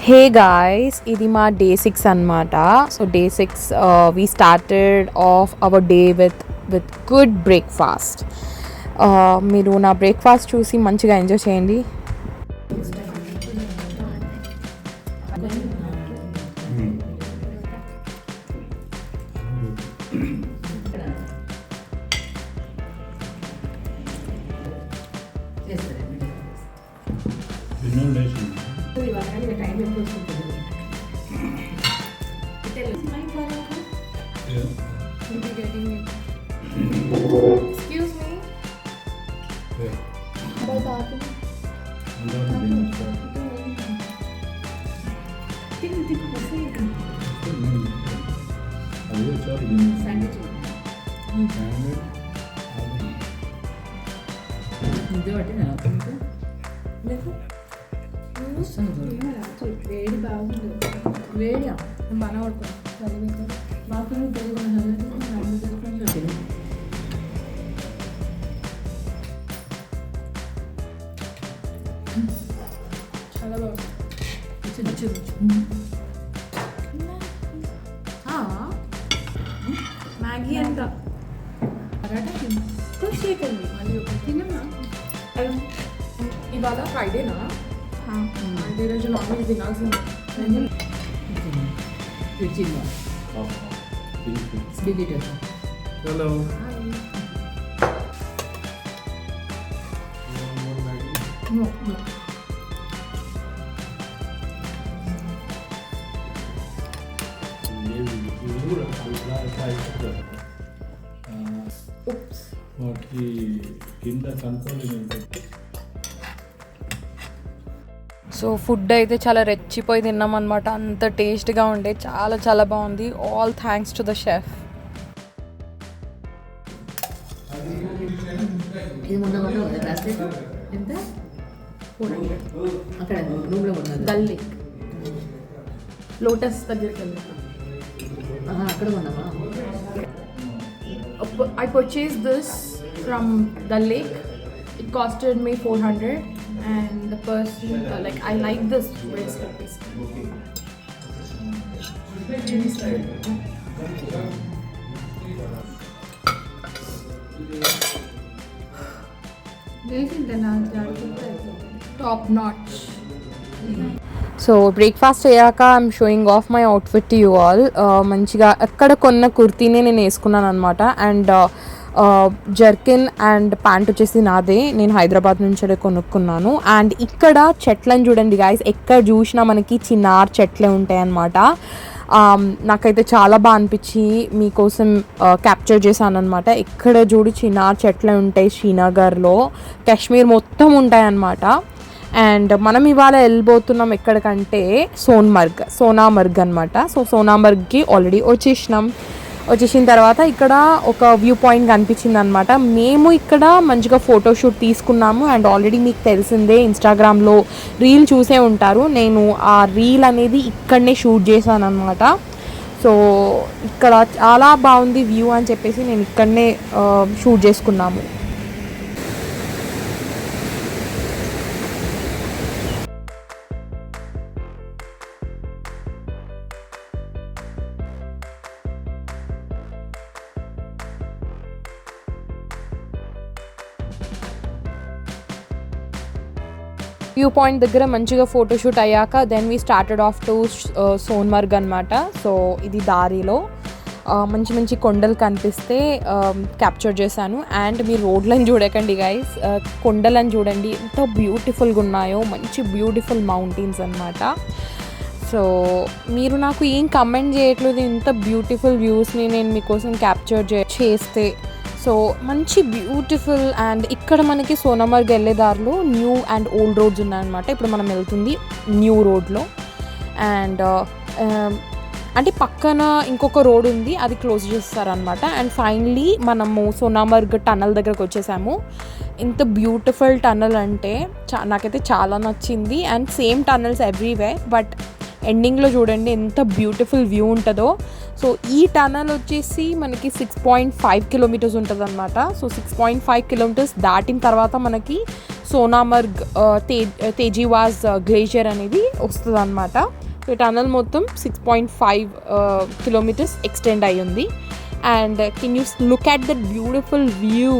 Hey guys, ఇది మా day 6 అన్నమాట. So day 6 we started off our day with good breakfast. మీరు నా బ్రేక్ఫాస్ట్ చూసి మంచిగా ఎంజాయ్ చేయండి. Excuse me. వేడి బాగుంది. వేడియా బాగా పడుతుంది. బాత్రూమ్ చాలా బాగుంది. మ్యాగీ అంట చేయకండి మళ్ళీ తినమా. ఇవాళ ఫ్రైడేనా అంటే ఈరోజు నాన్ వెజ్ తినాల్సింది. హలో వాటికి కింద కంట్రోల్. సో ఫుడ్ అయితే చాలా రెచ్చిపోయి తిన్నాం అనమాట. అంత టేస్ట్గా ఉండే, చాలా చాలా బాగుంది. All thanks to the chef. గల్లీ లోటస్ దగ్గరికి వెళ్ళి అక్కడ ఉన్నామా. I purchased this from the lake. It costed me 400 and the person like I like this bracelet basically. Top notch. So breakfast అయ్యాక I'm showing off my outfit to you all. మంచిగా ఎక్కడ కొన్న కుర్తీనే నేను వేసుకున్నాను అనమాట. అండ్ జర్కిన్ అండ్ ప్యాంట్ వచ్చేసి నాదే, నేను హైదరాబాద్ నుంచి కొనుక్కున్నాను. అండ్ ఇక్కడ చెట్లను చూడండి గాయస్, ఎక్కడ చూసినా మనకి చిన్నార్ చెట్లే ఉంటాయన్నమాట. నాకైతే చాలా బాగా అనిపించి మీకోసం క్యాప్చర్ చేశాను అనమాట. ఎక్కడ చూడు చిన్నార్ చెట్లే ఉంటాయి. శ్రీనగర్లో కాశ్మీర్ మొత్తం ఉంటాయన్నమాట. అండ్ మనం ఇవాళ వెళ్ళిపోతున్నాం ఎక్కడికంటే సోనామర్గ్ అనమాట. సో సోనామర్గ్కి ఆల్రెడీ వచ్చేసిన తర్వాత ఇక్కడ ఒక వ్యూ పాయింట్ కనిపించింది అనమాట. మేము ఇక్కడ మంచిగా ఫోటోషూట్ తీసుకున్నాము. అండ్ ఆల్రెడీ మీకు తెలిసిందే, ఇన్స్టాగ్రామ్లో రీల్ చూసే ఉంటారు. నేను ఆ రీల్ అనేది ఇక్కడనే షూట్ చేశాను అనమాట. సో ఇక్కడ చాలా బాగుంది వ్యూ అని చెప్పేసి నేను ఇక్కడనే షూట్ చేసుకున్నాము. వ్యూ పాయింట్ దగ్గర మంచిగా ఫోటోషూట్ అయ్యాక then we started off to Sonamarg అనమాట. సో ఇది దారిలో మంచి మంచి కొండలు కనిపిస్తే క్యాప్చర్ చేశాను. అండ్ మీరు రోడ్లను చూడకండి గైస్, కొండలను చూడండి ఎంత బ్యూటిఫుల్గా ఉన్నాయో. మంచి బ్యూటిఫుల్ మౌంటైన్స్ అనమాట. సో మీరు నాకు ఏం కమెంట్ చేయట్లేదు, ఇంత బ్యూటిఫుల్ వ్యూస్ని నేను మీకోసం క్యాప్చర్ చేస్తే. సో మంచి బ్యూటిఫుల్. అండ్ ఇక్కడ మనకి సోనామర్గ్ వెళ్ళే దారిలో న్యూ అండ్ ఓల్డ్ రోడ్స్ ఉన్నాయన్నమాట. ఇప్పుడు మనం వెళ్తుంది న్యూ రోడ్లో. అండ్ అంటే పక్కన ఇంకొక రోడ్ ఉంది, అది క్లోజ్ చేస్తారనమాట. అండ్ ఫైనలీ మనము సోనామర్గ్ టన్నల్ దగ్గరకు వచ్చేసాము. ఎంత బ్యూటిఫుల్ టన్నల్ అంటే నాకైతే చాలా నచ్చింది. And same tunnels everywhere, but ఎండింగ్లో చూడండి ఎంత బ్యూటిఫుల్ వ్యూ ఉంటుందో. సో ఈ టనల్ వచ్చేసి మనకి 6.5 కిలోమీటర్స్ ఉంటుంది అనమాట. సో 6.5 కిలోమీటర్స్ దాటిన తర్వాత మనకి సోనామర్గ్ తేజీవాస్ గ్లేషియర్ అనేది వస్తుంది అనమాట. సో ఈ టనల్ మొత్తం 6.5 కిలోమీటర్స్ ఎక్స్టెండ్ అయ్యి ఉంది. And can you look at that beautiful view.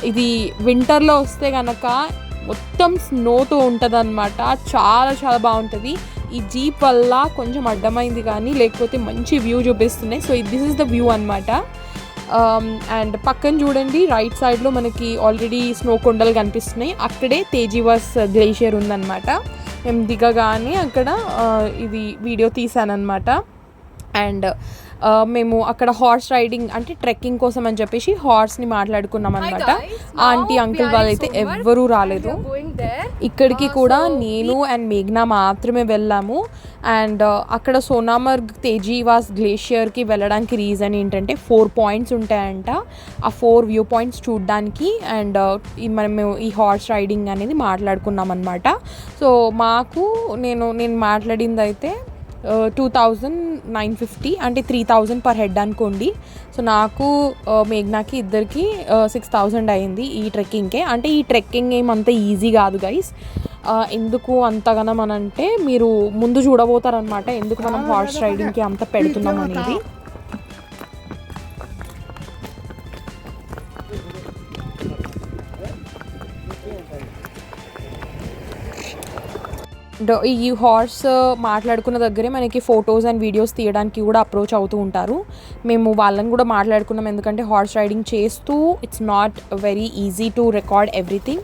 ఇది వింటర్లో వస్తే కనుక మొత్తం స్నోతో ఉంటుంది అనమాట. చాలా చాలా బాగుంటుంది. ఈ జీప్ వల్ల కొంచెం అడ్డమైంది కానీ లేకపోతే మంచి వ్యూ చూపిస్తున్నాయి. So this is the view అనమాట. అండ్ పక్కన చూడండి రైట్ సైడ్లో మనకి ఆల్రెడీ స్నో కొండలు కనిపిస్తున్నాయి. అక్కడే తేజీవాస్ గ్లేషియర్ ఉందన్నమాట. మేము దిగగానే అక్కడ ఇది వీడియో తీసానమాట. అండ్ మేము అక్కడ హార్స్ రైడింగ్ అంటే ట్రెక్కింగ్ కోసం అని చెప్పేసి హార్స్ని మాట్లాడుకున్నాం అనమాట. ఆంటీ అంకుల్ వాళ్ళైతే ఎవ్వరూ రాలేదు. ఇక్కడికి కూడా నేను అండ్ మేఘ్నా మాత్రమే వెళ్ళాము. అండ్ అక్కడ సోనామర్గ్ తేజీవాస్ గ్లేషియర్కి వెళ్ళడానికి రీజన్ ఏంటంటే 4 పాయింట్స్ ఉంటాయంట. ఆ 4 వ్యూ పాయింట్స్ చూడడానికి అండ్ మేము ఈ హార్స్ రైడింగ్ అనేది మాట్లాడుకున్నాం అనమాట. సో మాకు నేను మాట్లాడింది అయితే 2,950 అంటే 3,000 పర్ హెడ్ అనుకోండి. సో నాకు మేఘ్నాకి ఇద్దరికి 6,000 అయింది ఈ ట్రెక్కింగ్కే. అంటే ఈ ట్రెక్కింగ్ ఏమంత ఈజీ కాదు గైస్. ఎందుకు అంతగానో అంటే మీరు ముందు చూడబోతారనమాట ఎందుకు మనం హార్స్ రైడింగ్కి అంత పెడుతున్నాం అనేది. ఈ హార్స్ మాట్లాడుకున్న దగ్గరే మనకి ఫొటోస్ అండ్ వీడియోస్ తీయడానికి కూడా అప్రోచ్ అవుతూ ఉంటారు. మేము వాళ్ళని కూడా మాట్లాడుకున్నాం ఎందుకంటే హార్స్ రైడింగ్ చేస్తూ it's not very easy to record everything.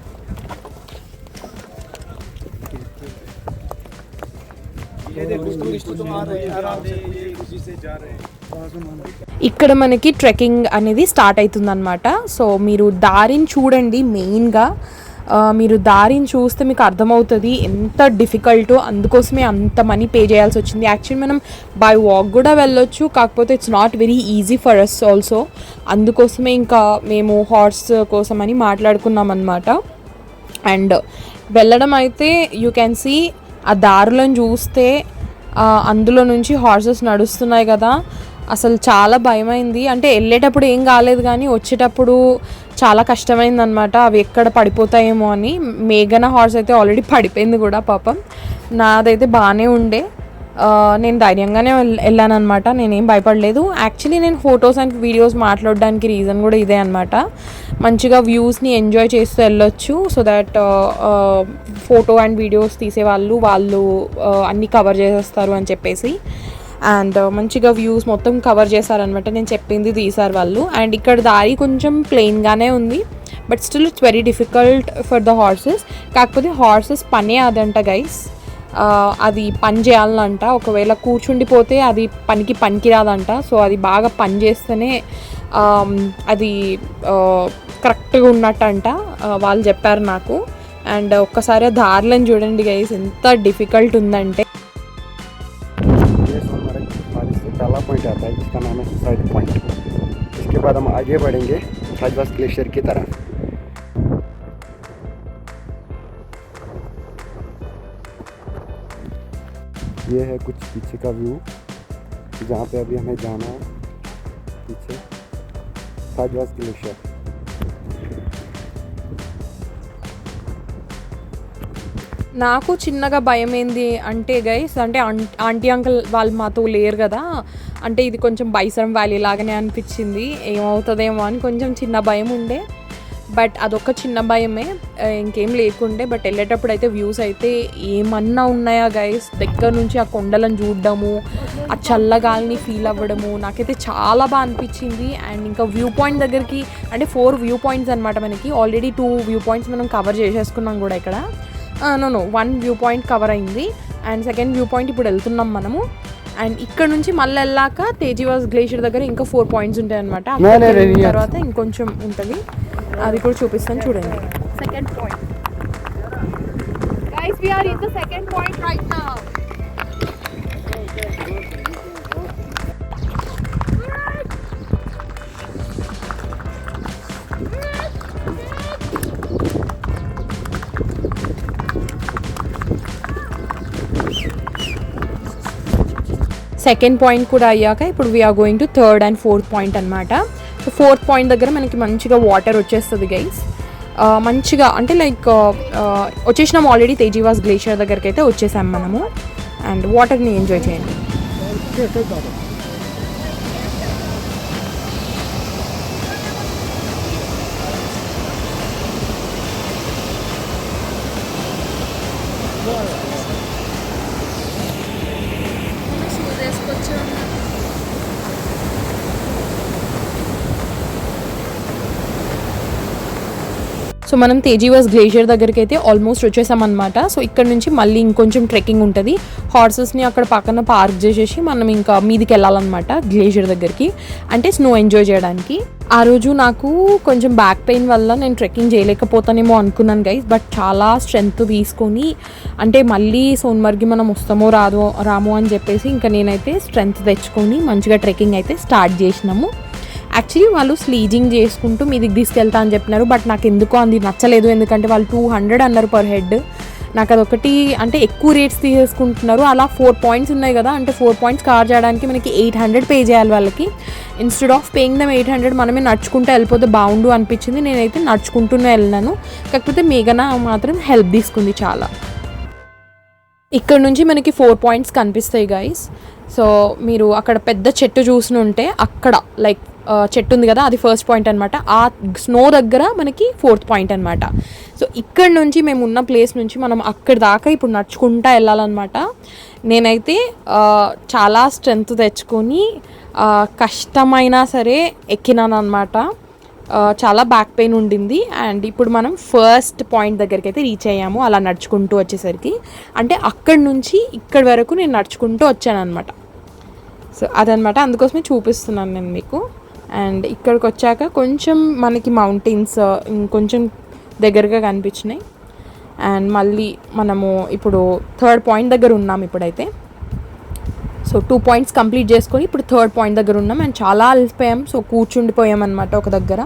ఇక్కడ మనకి ట్రెక్కింగ్ అనేది స్టార్ట్ అవుతుందన్నమాట. సో మీరు దారిని చూడండి. మెయిన్గా మీరు దారిని చూస్తే మీకు అర్థమవుతుంది ఎంత డిఫికల్టో. అందుకోసమే అంత మనీ పే చేయాల్సి వచ్చింది. యాక్చువల్లీ మనం బై వాక్ కూడా వెళ్ళొచ్చు, కాకపోతే it's not very easy for us also. అందుకోసమే ఇంకా మేము హార్స్ కోసం అని మాట్లాడుకున్నాం అన్నమాట. అండ్ వెళ్ళడం అయితే యూ క్యాన్ సీ ఆ దారులను చూస్తే అందులో నుంచి హార్సెస్ నడుస్తున్నాయి కదా, అసలు చాలా భయమైంది. అంటే వెళ్ళేటప్పుడు ఏం కాలేదు కానీ వచ్చేటప్పుడు చాలా కష్టమైంది అనమాట. అవి ఎక్కడ పడిపోతాయేమో అని. మేఘన హార్స్ అయితే ఆల్రెడీ పడిపోయింది కూడా పాపం. నాదైతే బాగానే ఉండే. నేను ధైర్యంగానే వెళ్ళాను అనమాట. నేనేం భయపడలేదు. యాక్చువల్లీ నేను ఫొటోస్ అండ్ వీడియోస్ మాట్లాడడానికి రీజన్ కూడా ఇదే అనమాట. మంచిగా వ్యూస్ని ఎంజాయ్ చేస్తూ వెళ్ళొచ్చు. So that photo and videos తీసేవాళ్ళు అన్నీ కవర్ చేసేస్తారు అని చెప్పేసి. అండ్ మంచిగా వ్యూస్ మొత్తం కవర్ చేశారనమాట. నేను చెప్పింది తీశారు వాళ్ళు. అండ్ ఇక్కడ దారి కొంచెం ప్లెయిన్గానే ఉంది, but still it's very difficult for the horses. కాకపోతే హార్సెస్ పనే అదంట గైస్. అది పని చేయాలంట. ఒకవేళ కూర్చుండిపోతే అది పనికిరాదంట. సో అది బాగా పని చేస్తేనే అది కరెక్ట్గా ఉన్నట్టంట వాళ్ళు చెప్పారు నాకు. అండ్ ఒక్కసారి దారులను చూడండి గైస్ ఎంత డిఫికల్ట్ ఉందంటే. पहला पॉइंट आता है जिसका नाम है सुसाइड पॉइंट. इसके बाद हम आगे बढ़ेंगे ताजवास ग्लेशियर की तरफ. ये है कुछ पीछे का व्यू जहाँ पे अभी हमें जाना है. पीछे ताजवास ग्लेशियर. నాకు చిన్నగా భయం ఏంది అంటే గైస్, అంటే ఆంటీ అంకుల్ వాళ్ళు మాతో లేరు కదా, అంటే ఇది కొంచెం బైసరం వ్యాలీ లాగానే అనిపించింది. ఏమవుతుందేమో అని కొంచెం చిన్న భయం ఉండే. బట్ అదొక చిన్న భయమే, ఇంకేం లేకుండే. బట్ వెళ్ళేటప్పుడు అయితే వ్యూస్ అయితే ఏమన్నా ఉన్నాయా గైస్. దగ్గర నుంచి ఆ కొండలను చూడడము, ఆ చల్లగాలిని ఫీల్ అవ్వడము నాకైతే చాలా బాగా అనిపించింది. అండ్ ఇంకా వ్యూ పాయింట్ దగ్గరికి అంటే 4 వ్యూ పాయింట్స్ అనమాట మనకి. ఆల్రెడీ 2 వ్యూ పాయింట్స్ మనం కవర్ చేసేసుకున్నాం కూడా ఇక్కడ. 1 వ్యూ పాయింట్ కవర్ అయింది. అండ్ సెకండ్ వ్యూ పాయింట్ ఇప్పుడు వెళ్తున్నాం మనము. అండ్ ఇక్కడ నుంచి మళ్ళీ వెళ్ళాక తేజీవాస్ గ్లేషియర్ దగ్గర ఇంకా 4 పాయింట్స్ ఉంటాయి అనమాట. తర్వాత ఇంకొంచెం ఉంటుంది, అది కూడా చూపిస్తాను చూడండి. Second point. Guys, we are in the second point right now. Second point కూడా అయ్యాక ఇప్పుడు we're going to third and fourth point అనమాట. సో ఫోర్త్ పాయింట్ దగ్గర మనకి మంచిగా వాటర్ వచ్చేస్తుంది గైస్. మంచిగా అంటే లైక్ వచ్చేసినాం ఆల్రెడీ తేజీవాస్ గ్లేషియర్ దగ్గరికి అయితే వచ్చేసాం మనము. అండ్ వాటర్ని ఎంజాయ్ చేయండి. సో మనం తేజీవాస్ గ్లేషియర్ దగ్గరికి అయితే ఆల్మోస్ట్ వచ్చేసామన్నమాట. సో ఇక్కడ నుంచి మళ్ళీ ఇంకొంచెం ట్రెక్కింగ్ ఉంటుంది. హార్సెస్ని అక్కడ పక్కన పార్క్ చేసేసి మనం ఇంకా మీదికి వెళ్ళాలన్నమాట గ్లేషియర్ దగ్గరికి, అంటే స్నో ఎంజాయ్ చేయడానికి. ఆ రోజు నాకు కొంచెం బ్యాక్ పెయిన్ వల్ల నేను ట్రెక్కింగ్ చేయలేకపోతానేమో అనుకున్నాను గైస్. బట్ చాలా స్ట్రెంగ్త్ తీసుకొని అంటే మళ్ళీ సోన్మర్గ్కి మనం వస్తామో రామో అని చెప్పేసి ఇంకా నేనైతే స్ట్రెంగ్త్ తెచ్చుకొని మంచిగా ట్రెక్కింగ్ అయితే స్టార్ట్ చేసినాము. యాక్చువల్లీ వాళ్ళు స్లీజింగ్ చేసుకుంటూ మీదికి తీసుకెళ్తా అని చెప్పినారు. బట్ నాకు ఎందుకో అది నచ్చలేదు. ఎందుకంటే వాళ్ళు 200 అన్నారు పర్ హెడ్. నాకు అదొకటి అంటే ఎక్కువ రేట్స్ తీసేసుకుంటున్నారు. అలా 4 పాయింట్స్ ఉన్నాయి కదా, అంటే 4 పాయింట్స్ కవర్ చేయడానికి మనకి 800 పే చేయాలి వాళ్ళకి. ఇన్స్టెడ్ ఆఫ్ పేయింగ్ దమ్ 800 మనమే నడుచుకుంటూ వెళ్ళిపోతే బాగుండు అనిపించింది. నేనైతే నడుచుకుంటూనే వెళ్ళినాను. కాకపోతే మేఘన మాత్రం హెల్ప్ తీసుకుంది చాలా. ఇక్కడ నుంచి మనకి 4 పాయింట్స్ కనిపిస్తాయి గైస్. సో మీరు అక్కడ పెద్ద చెట్టు చూసి ఉంటే అక్కడ లైక్ చెట్టు ఉంది కదా, అది ఫస్ట్ పాయింట్ అనమాట. ఆ స్నో దగ్గర మనకి 4th పాయింట్ అనమాట. సో ఇక్కడ నుంచి మేము ఉన్న ప్లేస్ నుంచి మనం అక్కడి దాకా ఇప్పుడు నడుచుకుంటా వెళ్ళాలన్నమాట. నేనైతే చాలా స్ట్రెంగ్త్ తెచ్చుకొని కష్టమైనా సరే ఎక్కినాను అనమాట. చాలా బ్యాక్ పెయిన్ ఉండింది. అండ్ ఇప్పుడు మనం ఫస్ట్ పాయింట్ దగ్గరికి అయితే రీచ్ అయ్యాము అలా నడుచుకుంటూ వచ్చేసరికి. అంటే అక్కడి నుంచి ఇక్కడి వరకు నేను నడుచుకుంటూ వచ్చాను అనమాట. సో అదనమాట, అందుకోసమే చూపిస్తున్నాను నేను మీకు. అండ్ ఇక్కడికి వచ్చాక కొంచెం మనకి మౌంటైన్స్ ఇంకొంచెం దగ్గరగా కనిపించినాయి. అండ్ మళ్ళీ మనము ఇప్పుడు 3rd పాయింట్ దగ్గర ఉన్నాం ఇప్పుడైతే. సో 2 పాయింట్స్ కంప్లీట్ చేసుకొని ఇప్పుడు 3rd పాయింట్ దగ్గర ఉన్నాం. అండ్ చాలా అలసిపోయాం. సో కూర్చుండిపోయాం అనమాట ఒక దగ్గర.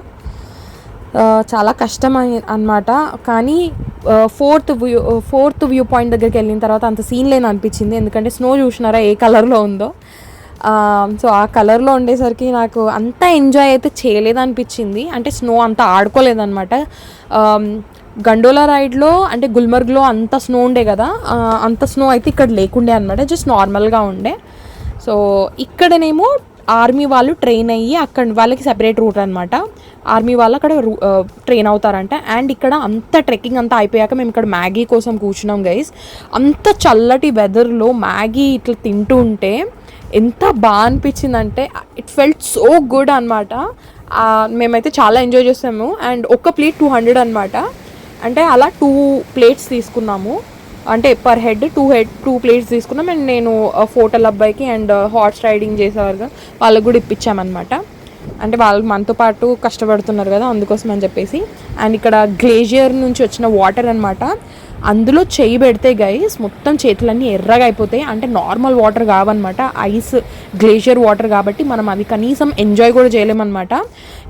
చాలా కష్టం అన్నమాట. కానీ ఫోర్త్ వ్యూ పాయింట్ దగ్గరికి వెళ్ళిన తర్వాత అంత సీన్ లేని అనిపించింది. ఎందుకంటే స్నో చూసినారా ఏ కలర్లో ఉందో. సో ఆ కలర్లో ఉండేసరికి నాకు అంత ఎంజాయ్ అయితే చేయలేదనిపించింది. అంటే స్నో అంత ఆడుకోలేదన్నమాట. గండోలా రైడ్లో అంటే గుల్మర్గ్లో అంత స్నో ఉండే కదా, అంత స్నో అయితే ఇక్కడ లేకుండే అనమాట. జస్ట్ నార్మల్గా ఉండే. సో ఇక్కడనేమో ఆర్మీ వాళ్ళు ట్రైన్ అయ్యి అక్కడ వాళ్ళకి సెపరేట్ రూట్ అనమాట. ఆర్మీ వాళ్ళు అక్కడ ట్రైన్ అవుతారంట. అండ్ ఇక్కడ అంత ట్రెక్కింగ్ అంతా అయిపోయాక మేము ఇక్కడ మ్యాగీ కోసం కూర్చున్నాం గైస్. అంత చల్లటి వెదర్లో మ్యాగీ ఇట్లా తింటూ ఉంటే ఎంత బాగా అనిపించిందంటే ఇట్ ఫెల్ట్ సో గుడ్ అనమాట. మేమైతే చాలా ఎంజాయ్ చేసాము. అండ్ ఒక ప్లేట్ 200 అనమాట. అంటే అలా 2 ప్లేట్స్ తీసుకున్నాము. అంటే పర్ హెడ్ 2 ప్లేట్స్ తీసుకున్నాం. అండ్ నేను ఫోటోల అబ్బాయికి అండ్ హార్స్ రైడింగ్ చేసేవారుగా వాళ్ళకు కూడా ఇప్పించామన్నమాట. అంటే వాళ్ళు మనతో పాటు కష్టపడుతున్నారు కదా, అందుకోసం అని చెప్పేసి. అండ్ ఇక్కడ గ్లేషియర్ నుంచి వచ్చిన వాటర్ అనమాట. అందులో చేయి పెడితే గైస్ మొత్తం చేతులన్నీ ఎర్రగా అయిపోతాయి. అంటే నార్మల్ వాటర్ కావన్నమాట, ఐస్ గ్లేషియర్ వాటర్ కాబట్టి మనం అది కనీసం ఎంజాయ్ కూడా చేయలేమన్నమాట.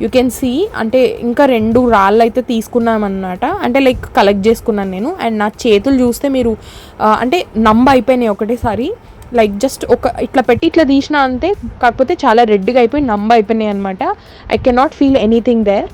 యూ కెన్ సీ అంటే ఇంకా 2 రాళ్ళు అయితే తీసుకున్నామన్నమాట. అంటే లైక్ కలెక్ట్ చేసుకున్నాను నేను. అండ్ నా చేతులు చూస్తే మీరు అంటే నంబ అయిపోయినాయి ఒకటేసారి. లైక్ జస్ట్ ఒక ఇట్లా పెట్టి ఇట్లా తీసిన అంతే, కాకపోతే చాలా రెడ్గా అయిపోయి నంబ అయిపోయినాయి అనమాట. I can not feel anything there.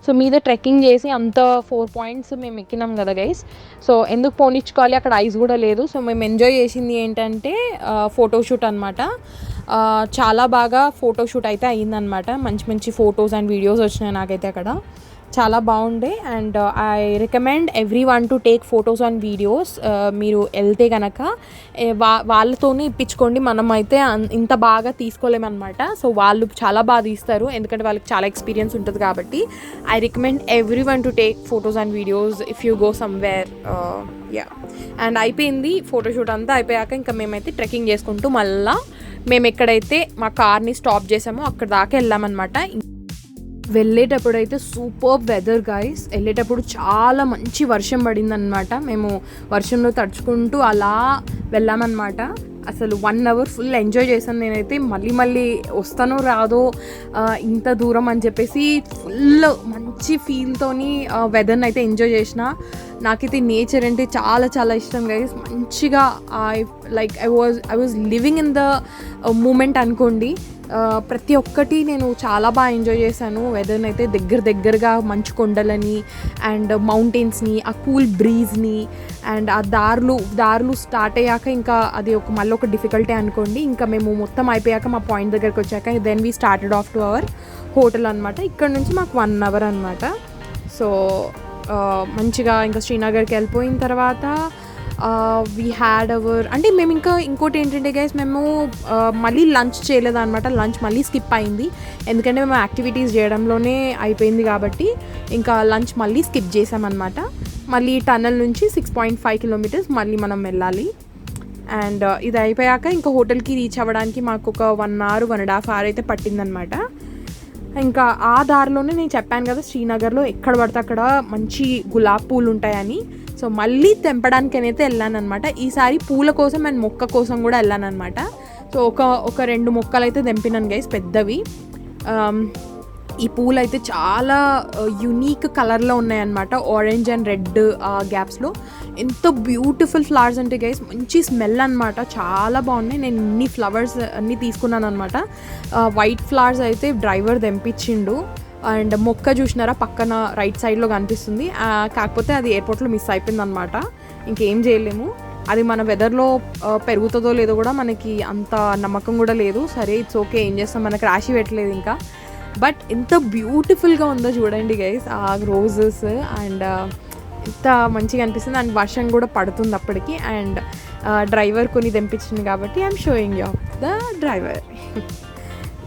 So మీద ట్రెక్కింగ్ చేసి అంత 4 పాయింట్స్ మేము ఎక్కినాం కదా గైస్. సో ఎందుకు పోనిచ్చుకోవాలి, అక్కడ ఐస్ కూడా లేదు. సో మేము ఎంజాయ్ చేసింది ఏంటంటే ఫోటోషూట్ అనమాట. చాలా బాగా ఫోటోషూట్ అయితే అయ్యిందనమాట. మంచి మంచి ఫొటోస్ అండ్ వీడియోస్ వచ్చినాయి నాకైతే అక్కడ. చాలా బాగుండే. And I recommend every one to take photos and videos. మీరు వెళ్తే కనుక వాళ్ళతోనే ఇప్పించుకోండి. మనం అయితే ఇంత బాగా తీసుకోలేమన్నమాట. సో వాళ్ళు చాలా బాగా తీస్తారు, ఎందుకంటే వాళ్ళకి చాలా ఎక్స్పీరియన్స్ ఉంటుంది కాబట్టి. I recommend every one to take photos and videos if you go somewhere. And అయిపోయింది ఫోటోషూట్ అంతా అయిపోయాక ఇంకా మేమైతే ట్రెక్కింగ్ చేసుకుంటూ మళ్ళీ మేము ఎక్కడైతే మా కార్ని స్టాప్ చేసామో అక్కడ దాకా వెళ్ళామన్నమాట. వెళ్ళేటప్పుడు అయితే సూపర్ వెదర్ గైస్. వెళ్ళేటప్పుడు చాలా మంచి వర్షం పడిందనమాట. మేము వర్షంలో తడుచుకుంటూ అలా వెళ్ళామన్నమాట. అసలు 1 hour ఫుల్ ఎంజాయ్ చేశాను నేనైతే. మళ్ళీ వస్తానో రాదో ఇంత దూరం అని చెప్పేసి ఫుల్ మంచి ఫీల్తోని వెదర్ని అయితే ఎంజాయ్ చేసిన. నాకైతే నేచర్ అంటే చాలా చాలా ఇష్టం గైస్. మంచిగా I was living in the moment అనుకోండి. ప్రతి ఒక్కటి నేను చాలా బాగా ఎంజాయ్ చేశాను. వెదర్ని అయితే దగ్గరగా మంచు కొండలని అండ్ మౌంటైన్స్ని, ఆ కూల్ బ్రీజ్ని అండ్ ఆ దారులు స్టార్ట్ అయ్యాక ఇంకా అది మళ్ళీ ఒక డిఫికల్టీ అనుకోండి. ఇంకా మేము మొత్తం అయిపోయాక మా పాయింట్ దగ్గరికి వచ్చాక then we started off to our hotel అనమాట. ఇక్కడ నుంచి మాకు 1 hour అనమాట. సో మంచిగా ఇంకా శ్రీనగర్కి వెళ్ళిపోయిన తర్వాత వీ హ్యాడ్ అవర్ అంటే మేము ఇంకోటి ఏంటంటే గైస్, మేము మళ్ళీ లంచ్ చేయలేదన్నమాట. లంచ్ మళ్ళీ స్కిప్ అయింది ఎందుకంటే మేము యాక్టివిటీస్ చేయడంలోనే అయిపోయింది కాబట్టి ఇంకా లంచ్ మళ్ళీ స్కిప్ చేసామన్నమాట. మళ్ళీ టన్నల్ నుంచి 6.5 kilometers మళ్ళీ మనం వెళ్ళాలి. అండ్ ఇది అయిపోయాక ఇంకా హోటల్కి రీచ్ అవ్వడానికి మాకు ఒక 1 hour 1.5 hour అయితే పట్టిందనమాట. ఇంకా ఆ దారిలోనే నేను చెప్పాను కదా శ్రీనగర్లో ఎక్కడ పడితే అక్కడ మంచి గులాబీ పూలు ఉంటాయని. సో మళ్ళీ తెంపడానికి అయితే వెళ్ళాను అనమాట. ఈసారి పూల కోసం అండ్ మొక్క కోసం కూడా వెళ్ళాను అనమాట. సో ఒక 2 మొక్కలు అయితే తెంపినాను గైస్, పెద్దవి. ఈ పూలు అయితే చాలా యునీక్ కలర్లో ఉన్నాయన్నమాట. ఆరెంజ్ అండ్ రెడ్ గ్యాప్స్లో ఎంతో బ్యూటిఫుల్ ఫ్లవర్స్ అంటే గైస్, మంచి స్మెల్ అనమాట, చాలా బాగున్నాయి. నేను ఇన్ని ఫ్లవర్స్ అన్నీ తీసుకున్నాను అనమాట. వైట్ ఫ్లవర్స్ అయితే డ్రైవర్ తెంపించిండు. అండ్ మొక్క చూసినారా పక్కన రైట్ సైడ్లో కనిపిస్తుంది. కాకపోతే అది ఎయిర్పోర్ట్లో మిస్ అయిపోయింది అనమాట. ఇంకేం చేయలేము. అది మన వెదర్లో పెరుగుతుందో లేదో కూడా మనకి అంత నమ్మకం కూడా లేదు. సరే ఇట్స్ ఓకే, ఏం చేస్తాం, మనకు రాశి పెట్టలేదు ఇంకా. బట్ ఎంత బ్యూటిఫుల్గా ఉందో చూడండి గైస్ ఆ రోజెస్. అండ్ ఎంత మంచిగా అనిపిస్తుంది. అండ్ వర్షం కూడా పడుతుంది అప్పటికి. అండ్ డ్రైవర్ కొన్ని తెంపించింది కాబట్టి I'm showing you the driver.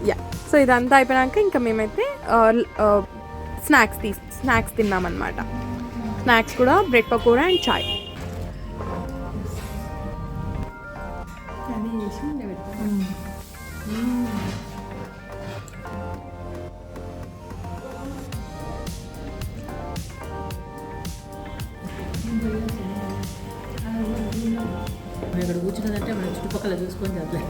Yeah, so ఇదంతా అయిపోయాక ఇంకా మేమైతే స్నాక్స్ తిన్నామన్నమాట. స్నాక్స్ కూడా బ్రెడ్ పకోడా అండ్ చాయ్. ఇక్కడ కూర్చున్నదంటే మన చుట్టుపక్కల చూసుకొని చదిలే.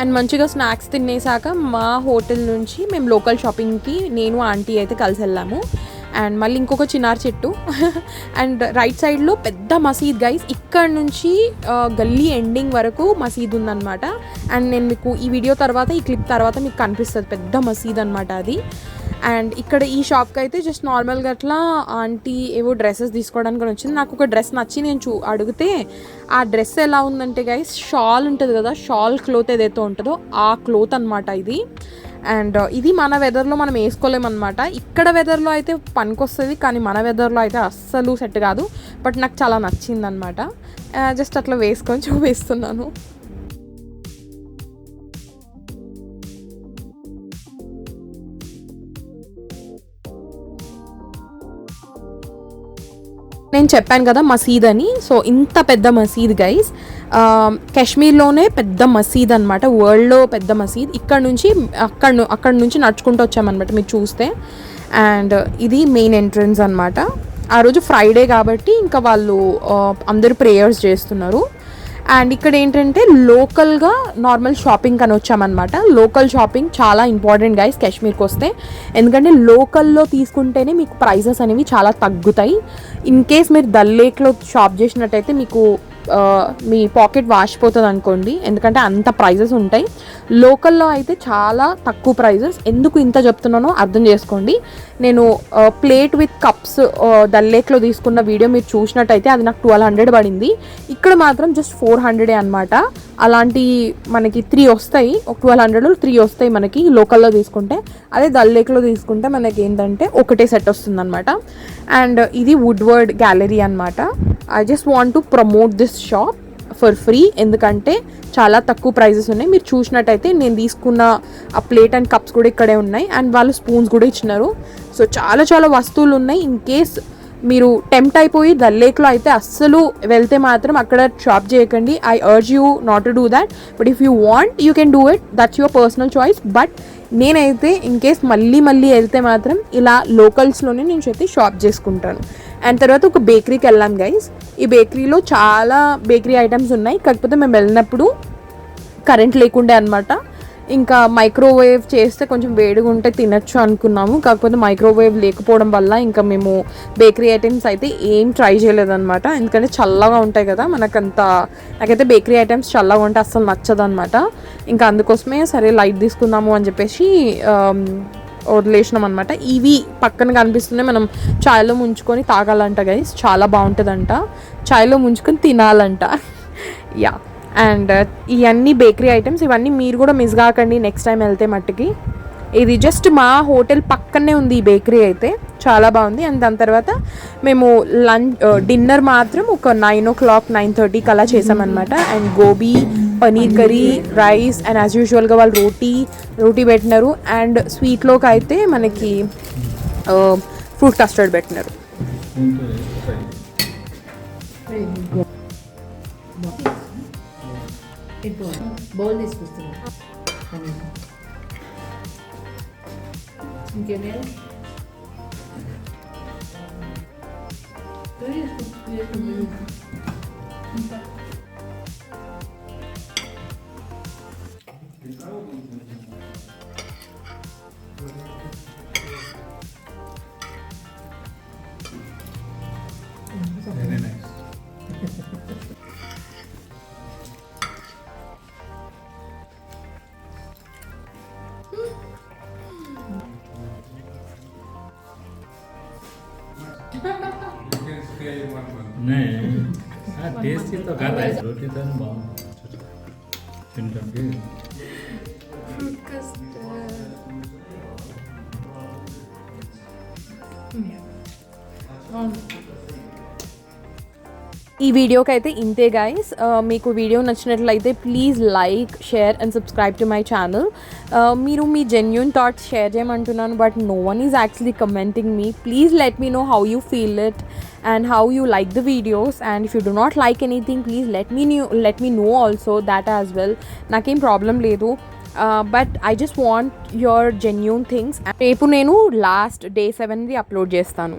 అండ్ మంచిగా స్నాక్స్ తినేసాక మా హోటల్ నుంచి మేము లోకల్ షాపింగ్కి నేను ఆంటీ అయితే కలిసి వెళ్ళాము. అండ్ మళ్ళీ ఇంకొక చిన్నారి చెట్టు అండ్ రైట్ సైడ్లో పెద్ద మసీద్ గైస్. ఇక్కడ నుంచి గల్లీ ఎండింగ్ వరకు మసీద్ ఉందన్నమాట. అండ్ నేను మీకు ఈ వీడియో తర్వాత, ఈ క్లిప్ తర్వాత మీకు కనిపిస్తుంది పెద్ద మసీద్ అనమాట అది. అండ్ ఇక్కడ ఈ షాప్కి అయితే జస్ట్ నార్మల్గా అట్లా ఆంటీ ఏవో డ్రెస్సెస్ తీసుకోవడానికి వచ్చింది. నాకు ఒక డ్రెస్ నచ్చి నేను అడిగితే ఆ డ్రెస్ ఎలా ఉందంటే గైస్, షాల్ ఉంటుంది కదా, షాల్ క్లోత్ ఏదైతే ఉంటుందో ఆ క్లోత్ అనమాట ఇది. అండ్ ఇది మన వెదర్లో మనం వేసుకోలేమన్నమాట. ఇక్కడ వెదర్లో అయితే పనికొస్తుంది కానీ మన వెదర్లో అయితే అస్సలు సెట్ కాదు. బట్ నాకు చాలా నచ్చింది అనమాట. జస్ట్ అట్లా వేసుకొని చూపిస్తున్నాను. నేను చెప్పాను కదా మసీద్ అని. సో ఇంత పెద్ద మసీద్ గైస్, కాశ్మీర్లోనే పెద్ద మసీద్ అనమాట, వరల్డ్లో పెద్ద మసీద్. అక్కడ నుంచి నడుచుకుంటూ వచ్చామన్నమాట మీరు చూస్తే. అండ్ ఇది మెయిన్ ఎంట్రన్స్ అనమాట. ఆ రోజు ఫ్రైడే కాబట్టి ఇంకా వాళ్ళు అందరూ ప్రేయర్స్ చేస్తున్నారు. అండ్ ఇక్కడ ఏంటంటే లోకల్గా నార్మల్ షాపింగ్ అని వచ్చామన్నమాట. లోకల్ షాపింగ్ చాలా ఇంపార్టెంట్ గైస్ కాశ్మీర్కి వస్తే. ఎందుకంటే లోకల్లో తీసుకుంటేనే మీకు ప్రైజెస్ అనేవి చాలా తగ్గుతాయి. ఇన్ కేస్ మీరు దల్ లేక్లో షాప్ చేసినట్టయితే మీకు మీ పాకెట్ వాసిపోతుంది అనుకోండి, ఎందుకంటే అంత ప్రైజెస్ ఉంటాయి. లోకల్లో అయితే చాలా తక్కువ ప్రైజెస్. ఎందుకు ఇంత చెప్తున్నానో అర్థం చేసుకోండి. నేను ప్లేట్ విత్ కప్స్ దల్ లేక్లో తీసుకున్న వీడియో మీరు చూసినట్టయితే అది నాకు 1200 పడింది. ఇక్కడ మాత్రం జస్ట్ 400 అనమాట. అలాంటి మనకి 3 వస్తాయి, ఒక 1200లో 3 వస్తాయి మనకి లోకల్లో తీసుకుంటే. అదే దల్ లేక్లో తీసుకుంటే మనకి ఏంటంటే ఒకటే సెట్ వస్తుంది అనమాట. అండ్ ఇది వుడ్వర్డ్ గ్యాలరీ అనమాట. I just want to promote this shop for free, ఎందుకంటే చాలా తక్కువ ప్రైజెస్ ఉన్నాయి. మీరు చూసినట్టయితే నేను తీసుకున్న ఆ ప్లేట్ అండ్ కప్స్ కూడా ఇక్కడే ఉన్నాయి. అండ్ వాళ్ళు స్పూన్స్ కూడా ఇచ్చినారు. సో చాలా చాలా వస్తువులు ఉన్నాయి. ఇన్ కేస్ మీరు టెంప్ట్ అయిపోయి దల్ లేక్లో అయితే అస్సలు వెళ్తే మాత్రం అక్కడ షాప్ చేయకండి. I urge you not to do that, but if you want you can do it, that's your personal choice. But నేనైతే ఇన్ కేస్ మళ్ళీ వెళ్తే మాత్రం ఇలా లోకల్స్లోనే నేను అయితే షాప్ చేసుకుంటాను. అండ్ తర్వాత ఒక బేకరీకి వెళ్ళాం గైస్. ఈ బేకరీలో చాలా బేకరీ ఐటమ్స్ ఉన్నాయి, కాకపోతే మేము వెళ్ళినప్పుడు కరెంట్ లేకుండే అనమాట. ఇంకా మైక్రోవేవ్ చేస్తే కొంచెం వేడిగా ఉంటే తినచ్చు అనుకున్నాము, కాకపోతే మైక్రోవేవ్ లేకపోవడం వల్ల ఇంకా మేము బేకరీ ఐటమ్స్ అయితే ఏం ట్రై చేయలేదన్నమాట. ఎందుకంటే చల్లగా ఉంటాయి కదా, నాకైతే బేకరీ ఐటమ్స్ చల్లగా ఉంటే అస్సలు నచ్చదు అనమాట. ఇంకా అందుకోసమే సరే లైట్ తీసుకుందాము అని చెప్పేసి వదిలేసినాం అనమాట. ఇవి పక్కన కనిపిస్తున్నాయి, మనం చాయ్లో ముంచుకొని తాగాలంట గైస్, చాలా బాగుంటుందంట. చాయ్లో ముంచుకొని తినాలంట. యా, అండ్ ఇవన్నీ బేకరీ ఐటమ్స్, ఇవన్నీ మీరు కూడా మిస్ కాకండి నెక్స్ట్ టైం వెళ్తే మట్టుకి. ఇది జస్ట్ మా హోటల్ పక్కనే ఉంది ఈ బేకరీ అయితే, చాలా బాగుంది. అండ్ దాని తర్వాత మేము డిన్నర్ మాత్రం ఒక 9 o'clock 9:30 అలా చేసామన్నమాట. And gobi, paneer curry, rice, and as యూజువల్గా వాళ్ళు రోటీ పెట్టినారు. అండ్ స్వీట్లోకి అయితే మనకి ఫ్రూట్ కస్టర్డ్ పెట్టినారు. బౌల్ తీసుకొస్తున్నా. ఇంకేమే Very nice. नहीं, टेस्टी तो खाता है, रोटी तो बहुत తింటానికి. ఈ వీడియోకి అయితే ఇంతే గైస్. మీకు వీడియో నచ్చినట్లయితే please like, share and subscribe to my channel. మీరు మీ జెన్యూన్ థాట్స్ షేర్ చేయమంటున్నాను, but no one is actually commenting me. Please let me know how you feel it and how you like the videos, and if you do not like anything, please let me know also that as well. nakem problem ledu, but I just want your genuine things. రేపు నేను last day 7 the upload చేస్తాను.